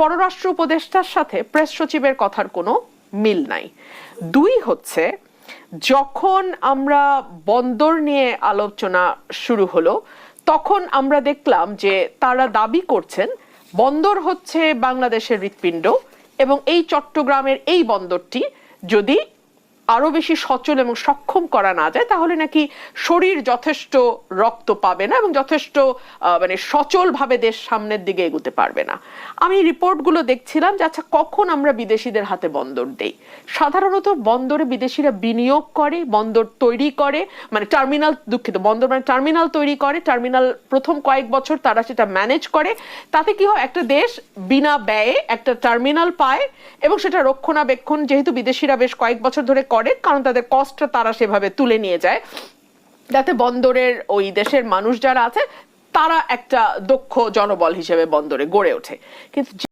পররাষ্ট্র উপদেষ্টার সাথে প্রেস সচিবের কথার কোনো মিল নাই। দুই হচ্ছে, যখন আমরা বন্দর নিয়ে আলোচনা শুরু হলো তখন আমরা দেখলাম যে তারা দাবি করছেন বন্দর হচ্ছে বাংলাদেশের হৃৎপিণ্ড এবং এই চট্টগ্রামের এই বন্দরটি যদি আরো বেশি সচল এবং সক্ষম করা না যায় তাহলে নাকি শরীর যথেষ্ট রক্ত পাবে না এবং যথেষ্ট মানে সচল ভাবে দেশ সামনের দিকে এগোতে পারবে না। আমি রিপোর্টগুলো দেখছিলাম যে আচ্ছা কখন আমরা বিদেশিদের হাতে বন্দর দেই? সাধারণত বন্দরে বিদেশিরা বিনিয়োগ করে, বন্দর তৈরি করে, মানে টার্মিনাল, দুঃখিত, বন্দর মানে টার্মিনাল তৈরি করে, টার্মিনাল প্রথম কয়েক বছর তারা সেটা ম্যানেজ করে। তাতে কি হয়, একটা দেশ বিনা ব্যয়ে একটা টার্মিনাল পায় এবং সেটা রক্ষণাবেক্ষণ যেহেতু বিদেশিরা বেশ কয়েক বছর ধরে করে, কারণ তাদের কষ্টটা তারা সেভাবে তুলে নিয়ে যায়, যাতে বন্দরের ওই দেশের মানুষ যারা আছে তারা একটা দক্ষ জনবল হিসেবে বন্দরে গড়ে ওঠে। কিন্তু